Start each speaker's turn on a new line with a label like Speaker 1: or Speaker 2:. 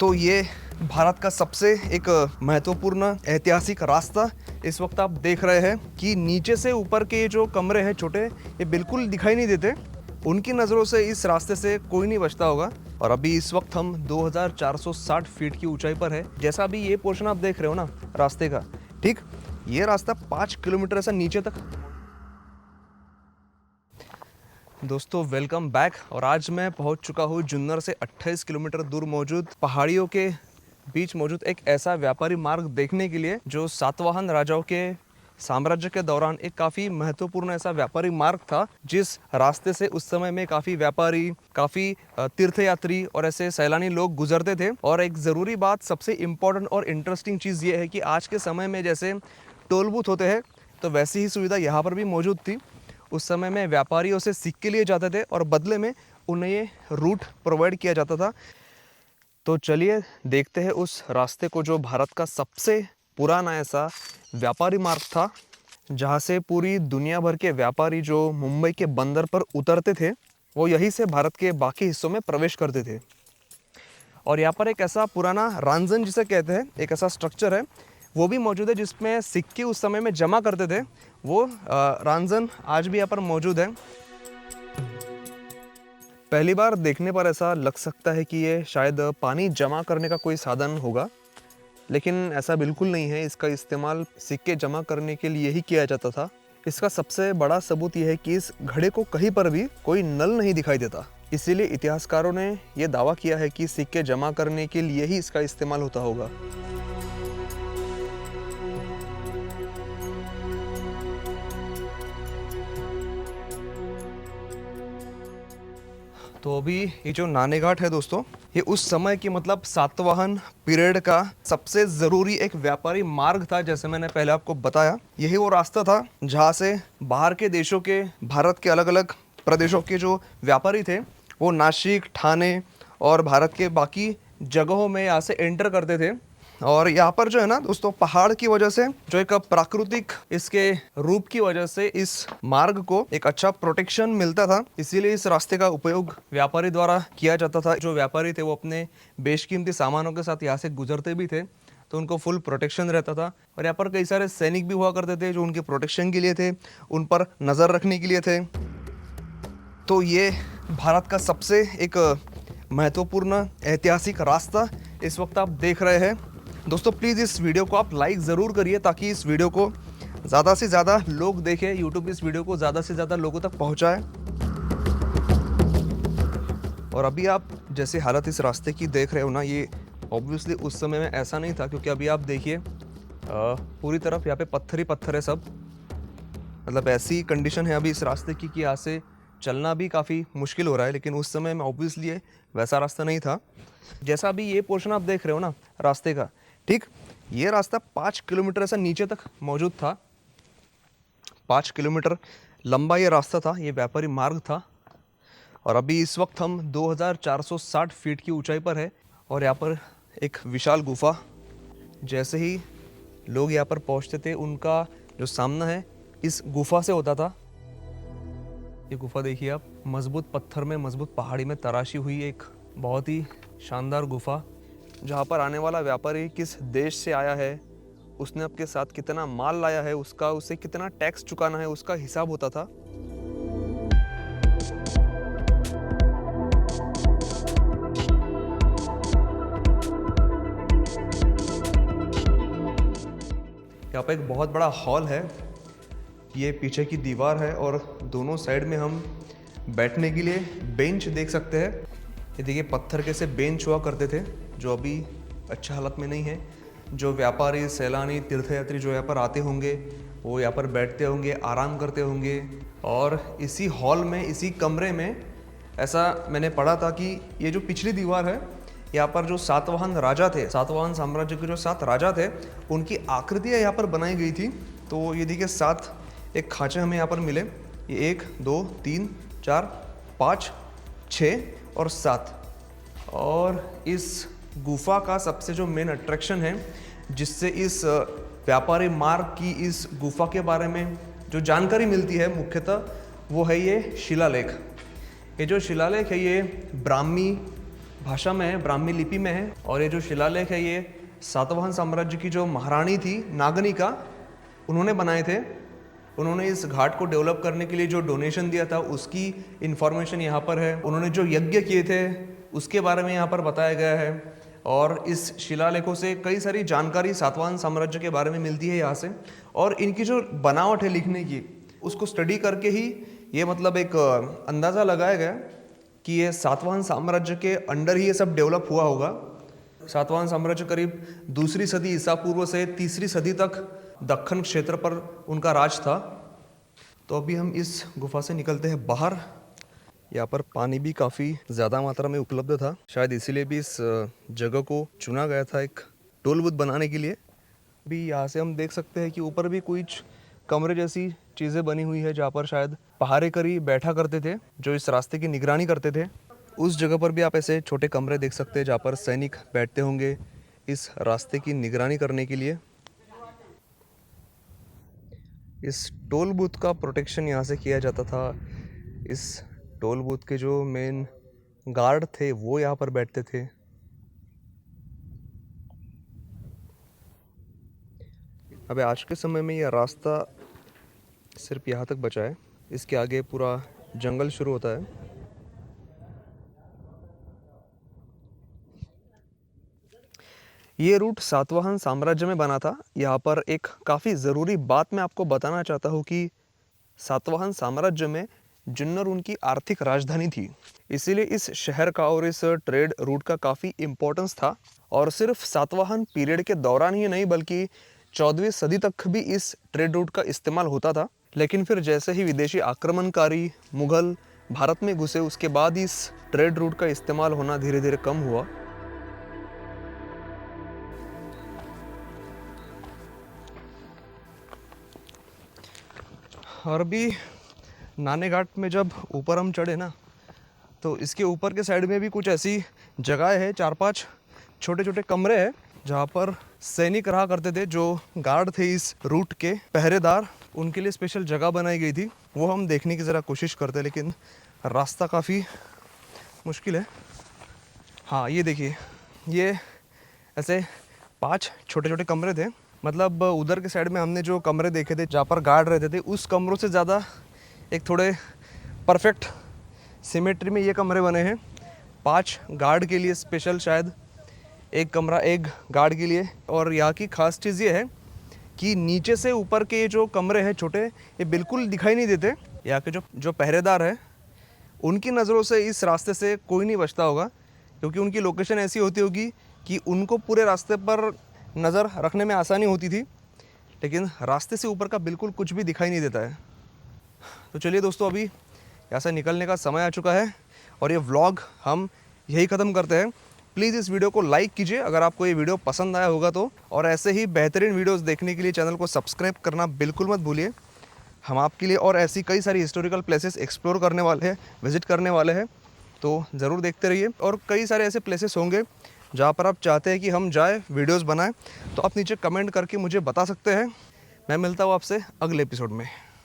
Speaker 1: तो ये भारत का सबसे एक महत्वपूर्ण ऐतिहासिक रास्ता इस वक्त आप देख रहे हैं कि नीचे से ऊपर के जो कमरे हैं छोटे, ये बिल्कुल दिखाई नहीं देते। उनकी नज़रों से इस रास्ते से कोई नहीं बचता होगा। और अभी इस वक्त हम 2460 फीट की ऊंचाई पर है। जैसा अभी ये पोर्शन आप देख रहे हो ना रास्ते का, ठीक ये रास्ता 5 किलोमीटर ऐसा नीचे तक। दोस्तों वेलकम बैक। और आज मैं पहुंच चुका हूं जुन्नर से 28 किलोमीटर दूर मौजूद पहाड़ियों के बीच मौजूद एक ऐसा व्यापारी मार्ग देखने के लिए जो सातवाहन राजाओं के साम्राज्य के दौरान एक काफ़ी महत्वपूर्ण ऐसा व्यापारी मार्ग था, जिस रास्ते से उस समय में काफ़ी व्यापारी, काफ़ी तीर्थयात्री और ऐसे सैलानी लोग गुजरते थे। और एक ज़रूरी बात, सबसे इम्पोर्टेंट और इंटरेस्टिंग चीज़ ये है कि आज के समय में जैसे टोल बूथ होते हैं, तो वैसी ही सुविधा यहाँ पर भी मौजूद थी। उस समय में व्यापारियों से सिक्के लिए जाते थे और बदले में उन्हें ये रूट प्रोवाइड किया जाता था। तो चलिए देखते हैं उस रास्ते को, जो भारत का सबसे पुराना ऐसा व्यापारी मार्ग था, जहाँ से पूरी दुनिया भर के व्यापारी जो मुंबई के बंदर पर उतरते थे, वो यहीं से भारत के बाकी हिस्सों में प्रवेश करते थे। और यहाँ पर एक ऐसा पुराना रांजन जिसे कहते हैं, एक ऐसा स्ट्रक्चर है, वो भी मौजूद है, जिसमें सिक्के उस समय में जमा करते थे। वो रांजन आज भी यहाँ पर मौजूद है। पहली बार देखने पर ऐसा लग सकता है कि ये शायद पानी जमा करने का कोई साधन होगा, लेकिन ऐसा बिल्कुल नहीं है। इसका इस्तेमाल सिक्के जमा करने के लिए ही किया जाता था। इसका सबसे बड़ा सबूत यह है कि इस घड़े को कहीं पर भी कोई नल नहीं दिखाई देता। इसीलिए इतिहासकारों ने यह दावा किया है कि सिक्के जमा करने के लिए ही इसका इस्तेमाल होता होगा। तो अभी ये जो नाने घाट है दोस्तों, ये उस समय की मतलब सातवाहन पीरियड का सबसे ज़रूरी एक व्यापारी मार्ग था। जैसे मैंने पहले आपको बताया, यही वो रास्ता था जहाँ से बाहर के देशों के, भारत के अलग अलग प्रदेशों के जो व्यापारी थे, वो नासिक, ठाणे और भारत के बाकी जगहों में यहाँ से एंटर करते थे। और यहाँ पर जो है ना दोस्तों, पहाड़ की वजह से, जो एक प्राकृतिक इसके रूप की वजह से इस मार्ग को एक अच्छा प्रोटेक्शन मिलता था। इसीलिए इस रास्ते का उपयोग व्यापारी द्वारा किया जाता था। जो व्यापारी थे वो अपने बेशकीमती सामानों के साथ यहाँ से गुजरते भी थे, तो उनको फुल प्रोटेक्शन रहता था। और यहाँ पर कई सारे सैनिक भी हुआ करते थे जो उनके प्रोटेक्शन के लिए थे, उन पर नज़र रखने के लिए थे। तो ये भारत का सबसे एक महत्वपूर्ण ऐतिहासिक रास्ता इस वक्त आप देख रहे हैं। दोस्तों प्लीज़ इस वीडियो को आप लाइक ज़रूर करिए, ताकि इस वीडियो को ज़्यादा से ज़्यादा लोग देखें, यूट्यूब इस वीडियो को ज़्यादा से ज़्यादा लोगों तक पहुंचाए। और अभी आप जैसे हालत इस रास्ते की देख रहे हो ना, ये ऑब्वियसली उस समय में ऐसा नहीं था, क्योंकि अभी आप देखिए पूरी तरफ यहाँ पे पत्थर ही पत्थर है सब। मतलब ऐसी कंडीशन है अभी इस रास्ते की कि यहाँ से चलना भी काफ़ी मुश्किल हो रहा है। लेकिन उस समय में ऑब्वियसली वैसा रास्ता नहीं था। जैसा अभी ये पोर्शन आप देख रहे हो ना रास्ते का, ठीक ये रास्ता 5 किलोमीटर ऐसा नीचे तक मौजूद था। 5 किलोमीटर लंबा ये रास्ता था, ये व्यापारी मार्ग था। और अभी इस वक्त हम 2460 फीट की ऊंचाई पर है। और यहाँ पर एक विशाल गुफा, जैसे ही लोग यहाँ पर पहुँचते थे, उनका जो सामना है इस गुफा से होता था। ये गुफा देखिए आप, मजबूत पत्थर में, मजबूत पहाड़ी में तराशी हुई एक बहुत ही शानदार गुफा, जहाँ पर आने वाला व्यापारी किस देश से आया है, उसने आपके साथ कितना माल लाया है, उसे कितना टैक्स चुकाना है, उसका हिसाब होता था। यहाँ पे एक बहुत बड़ा हॉल है, ये पीछे की दीवार है और दोनों साइड में हम बैठने के लिए बेंच देख सकते हैं। ये देखिए पत्थर के से बेंच हुआ करते थे, जो अभी अच्छा हालत में नहीं है। जो व्यापारी, सैलानी, तीर्थयात्री जो यहाँ पर आते होंगे, वो यहाँ पर बैठते होंगे, आराम करते होंगे। और इसी हॉल में, इसी कमरे में, ऐसा मैंने पढ़ा था कि ये जो पिछली दीवार है, यहाँ पर जो सातवाहन राजा थे, सातवाहन साम्राज्य के जो 7 राजा थे, उनकी आकृतियाँ यहाँ पर बनाई गई थी। तो ये देखिए 7 एक खांचे हमें यहाँ पर मिले। ये 1 2 3 4 5 6 और 7। और इस गुफा का सबसे जो मेन अट्रैक्शन है, जिससे इस व्यापारी मार्ग की, इस गुफा के बारे में जो जानकारी मिलती है मुख्यतः, वो है ये शिलालेख। ये जो शिलालेख है, ये ब्राह्मी भाषा में है, ब्राह्मी लिपि में है। और ये जो शिलालेख है ये सातवाहन साम्राज्य की जो महारानी थी नागनिका, उन्होंने बनाए थे। उन्होंने इस घाट को डेवलप करने के लिए जो डोनेशन दिया था उसकी इन्फॉर्मेशन यहाँ पर है। उन्होंने जो यज्ञ किए थे उसके बारे में यहाँ पर बताया गया है। और इस शिलालेखों से कई सारी जानकारी सातवाहन साम्राज्य के बारे में मिलती है यहाँ से। और इनकी जो बनावट है लिखने की, उसको स्टडी करके ही ये मतलब एक अंदाज़ा लगाया गया कि ये सातवाहन साम्राज्य के अंडर ही ये सब डेवलप हुआ होगा। सातवाहन साम्राज्य करीब 2री सदी ईसा पूर्व से 3री सदी तक दक्कन क्षेत्र पर उनका राज था। तो अभी हम इस गुफा से निकलते हैं बाहर। यहाँ पर पानी भी काफ़ी ज़्यादा मात्रा में उपलब्ध था, शायद इसीलिए भी इस जगह को चुना गया था एक टोल बूथ बनाने के लिए। अभी यहाँ से हम देख सकते हैं कि ऊपर भी कुछ कमरे जैसी चीज़ें बनी हुई है जहाँ पर शायद पहारेकरी बैठा करते थे जो इस रास्ते की निगरानी करते थे। उस जगह पर भी आप ऐसे छोटे कमरे देख सकते हैं जहाँ पर सैनिक बैठते होंगे इस रास्ते की निगरानी करने के लिए। इस टोल बूथ का प्रोटेक्शन यहाँ से किया जाता था। इस टोल बूथ के जो मेन गार्ड थे वो यहाँ पर बैठते थे। अबे आज के समय में यह रास्ता सिर्फ यहाँ तक बचा है, इसके आगे पूरा जंगल शुरू होता है। ये रूट सातवाहन साम्राज्य में बना था। यहाँ पर एक काफ़ी ज़रूरी बात मैं आपको बताना चाहता हूँ कि सातवाहन साम्राज्य में जुन्नर उनकी आर्थिक राजधानी थी, इसीलिए इस शहर का और इस ट्रेड रूट का काफ़ी इम्पोर्टेंस था। और सिर्फ सातवाहन पीरियड के दौरान ही नहीं बल्कि 14वीं सदी तक भी इस ट्रेड रूट का इस्तेमाल होता था। लेकिन फिर जैसे ही विदेशी आक्रमणकारी मुग़ल भारत में घुसे उसके बाद इस ट्रेड रूट का इस्तेमाल होना धीरे धीरे कम हुआ। और अभी नाने घाट में जब ऊपर हम चढ़े ना, तो इसके ऊपर के साइड में भी कुछ ऐसी जगह है, 4-5 छोटे छोटे कमरे हैं जहाँ पर सैनिक रहा करते थे जो गार्ड थे इस रूट के पहरेदार। उनके लिए स्पेशल जगह बनाई गई थी, वो हम देखने की ज़रा कोशिश करते हैं, लेकिन रास्ता काफ़ी मुश्किल है। हाँ ये देखिए, ये ऐसे 5 छोटे छोटे कमरे थे। मतलब उधर के साइड में हमने जो कमरे देखे थे जहाँ पर गार्ड रहते थे उस कमरों से ज़्यादा एक थोड़े परफेक्ट सिमेट्री में ये कमरे बने हैं। 5 गार्ड के लिए स्पेशल, शायद एक कमरा एक गार्ड के लिए। और यहाँ की खास चीज़ ये है कि नीचे से ऊपर के जो कमरे हैं छोटे, ये बिल्कुल दिखाई नहीं देते। यहाँ के जो पहरेदार है उनकी नज़रों से इस रास्ते से कोई नहीं बचता होगा, क्योंकि उनकी लोकेशन ऐसी होती होगी कि उनको पूरे रास्ते पर नज़र रखने में आसानी होती थी, लेकिन रास्ते से ऊपर का बिल्कुल कुछ भी दिखाई नहीं देता है। तो चलिए दोस्तों, अभी यहाँ से निकलने का समय आ चुका है और ये व्लॉग हम यही ख़त्म करते हैं। प्लीज़ इस वीडियो को लाइक कीजिए अगर आपको ये वीडियो पसंद आया होगा तो, और ऐसे ही बेहतरीन वीडियोस देखने के लिए चैनल को सब्सक्राइब करना बिल्कुल मत भूलिए। हम आपके लिए और ऐसी कई सारी हिस्टोरिकल प्लेसेस एक्सप्लोर करने वाले हैं, विज़िट करने वाले हैं, तो ज़रूर देखते रहिए। और कई सारे ऐसे प्लेसेस होंगे जहाँ पर आप चाहते हैं कि हम जाए, वीडियोज़ बनाएँ, तो आप नीचे कमेंट करके मुझे बता सकते हैं। मैं मिलता हूँ आपसे अगले एपिसोड में।